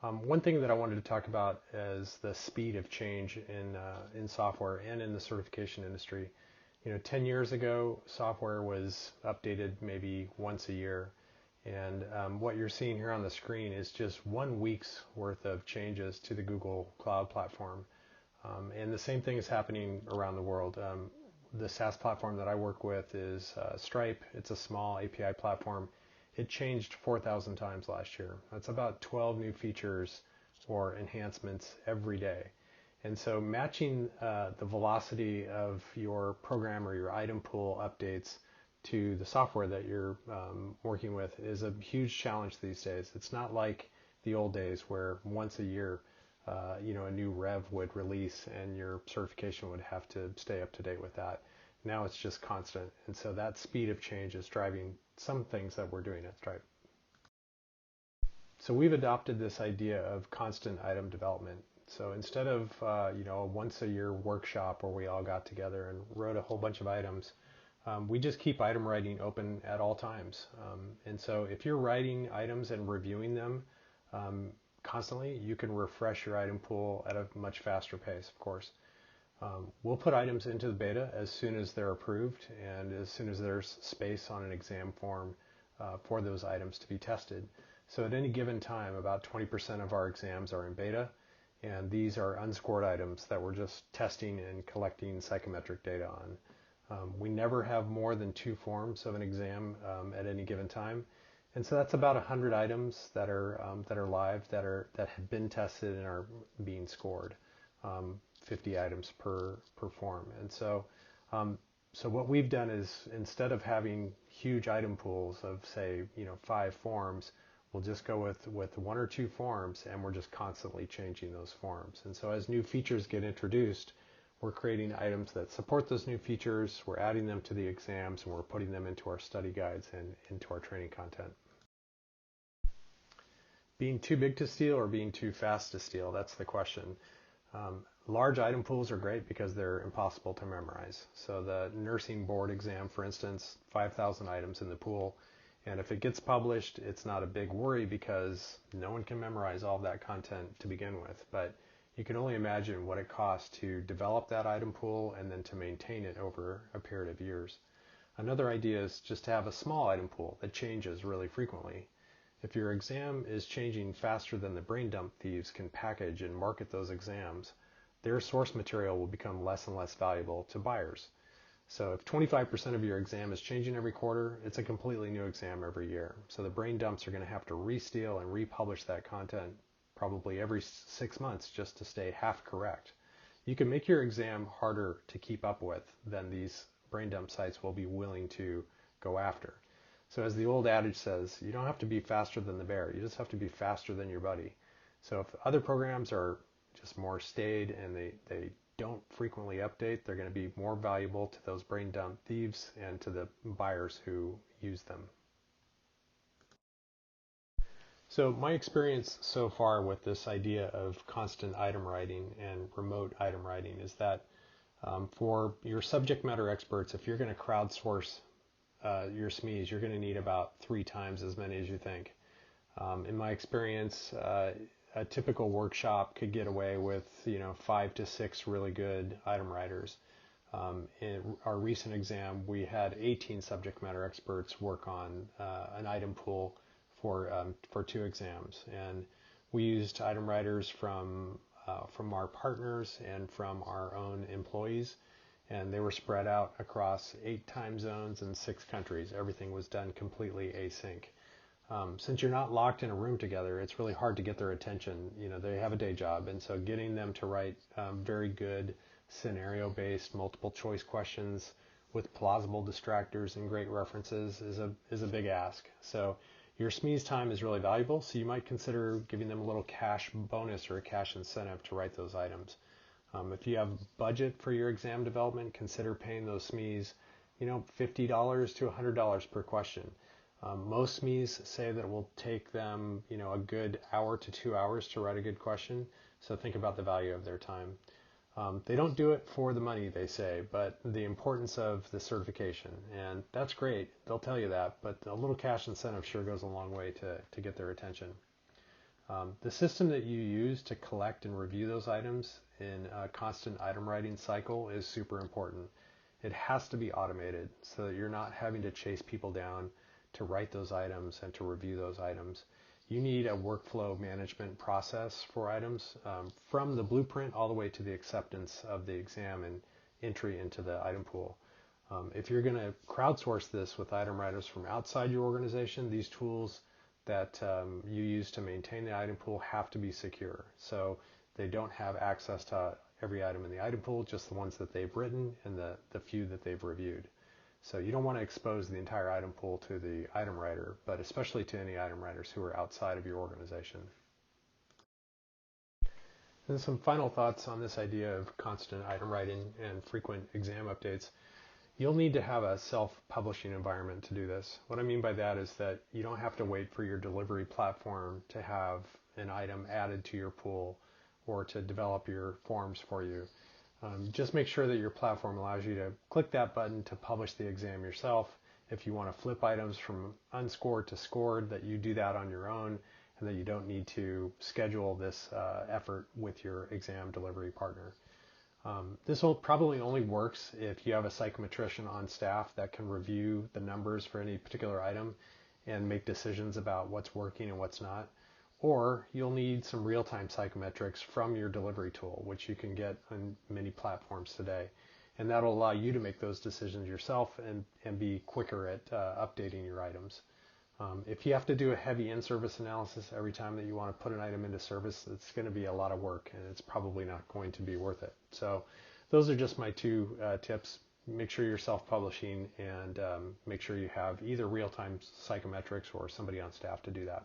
One thing that I wanted to talk about is the speed of change in software and in the certification industry. 10 years ago, software was updated maybe once a year. And what you're seeing here on the screen is just 1 week's worth of changes to the Google Cloud Platform. And the same thing is happening around the world. The SaaS platform that I work with is Stripe. It's a small API platform. It changed 4,000 times last year. That's about 12 new features or enhancements every day. And so matching the velocity of your program or your item pool updates to the software that you're working with is a huge challenge these days. It's not like the old days where once a year a new rev would release and your certification would have to stay up to date with that. Now it's just constant. And so that speed of change is driving some things that we're doing at Stripe. So we've adopted this idea of constant item development. So instead of a once a year workshop where we all got together and wrote a whole bunch of items, we just keep item writing open at all times. And so if you're writing items and reviewing them constantly, you can refresh your item pool at a much faster pace, of course. We'll put items into the beta as soon as they're approved and as soon as there's space on an exam form for those items to be tested. So at any given time, about 20% of our exams are in beta, and these are unscored items that we're just testing and collecting psychometric data on. We never have more than 2 forms of an exam at any given time, and so that's about 100 items that are live that have been tested and are being scored. 50 items per form. And so what we've done is, instead of having huge item pools of, say, 5 forms, we'll just go with 1 or 2 forms, and we're just constantly changing those forms. And so as new features get introduced, we're creating items that support those new features, we're adding them to the exams, and we're putting them into our study guides and into our training content. Being too big to steal or being too fast to steal, that's the question. Large item pools are great because they're impossible to memorize. So the nursing board exam, for instance, 5,000 items in the pool. And if it gets published, it's not a big worry because no one can memorize all of that content to begin with. But you can only imagine what it costs to develop that item pool and then to maintain it over a period of years. Another idea is just to have a small item pool that changes really frequently. If your exam is changing faster than the brain dump thieves can package and market those exams, their source material will become less and less valuable to buyers. So if 25% of your exam is changing every quarter, it's a completely new exam every year. So the brain dumps are going to have to re-steal and republish that content probably every 6 months just to stay half correct. You can make your exam harder to keep up with than these brain dump sites will be willing to go after. So as the old adage says, you don't have to be faster than the bear, you just have to be faster than your buddy. So if other programs are just more staid and they don't frequently update, they're going to be more valuable to those brain dump thieves and to the buyers who use them. So my experience so far with this idea of constant item writing and remote item writing is that for your subject matter experts, if you're going to crowdsource your SMEs, you're going to need about 3 times as many as you think. In my experience, a typical workshop could get away with 5 to 6 really good item writers. In our recent exam, we had 18 subject matter experts work on an item pool for 2 exams, and we used item writers from our partners and from our own employees, and they were spread out across 8 time zones and 6 countries. Everything was done completely async. Since you're not locked in a room together, it's really hard to get their attention. They have a day job, and so getting them to write very good scenario-based multiple choice questions with plausible distractors and great references is a big ask. So your SME's time is really valuable, so you might consider giving them a little cash bonus or a cash incentive to write those items. If you have budget for your exam development, consider paying those SMEs, $50 to $100 per question. Most SMEs say that it will take them, a good hour to 2 hours to write a good question. So think about the value of their time. They don't do it for the money, they say, but the importance of the certification. And that's great. They'll tell you that, but a little cash incentive sure goes a long way to get their attention. The system that you use to collect and review those items in a constant item writing cycle is super important. It has to be automated so that you're not having to chase people down to write those items and to review those items. You need a workflow management process for items from the blueprint all the way to the acceptance of the exam and entry into the item pool. If you're going to crowdsource this with item writers from outside your organization, these tools that you use to maintain the item pool have to be secure. So they don't have access to every item in the item pool, just the ones that they've written and the few that they've reviewed. So you don't want to expose the entire item pool to the item writer, but especially to any item writers who are outside of your organization. And some final thoughts on this idea of constant item writing and frequent exam updates. You'll need to have a self-publishing environment to do this. What I mean by that is that you don't have to wait for your delivery platform to have an item added to your pool or to develop your forms for you. Just make sure that your platform allows you to click that button to publish the exam yourself. If you want to flip items from unscored to scored, that you do that on your own and that you don't need to schedule this effort with your exam delivery partner. This will probably only works if you have a psychometrician on staff that can review the numbers for any particular item and make decisions about what's working and what's not. Or you'll need some real-time psychometrics from your delivery tool, which you can get on many platforms today. And that'll allow you to make those decisions yourself and be quicker at updating your items. If you have to do a heavy in-service analysis every time that you want to put an item into service, it's going to be a lot of work and it's probably not going to be worth it. So those are just my two tips. Make sure you're self-publishing and make sure you have either real-time psychometrics or somebody on staff to do that.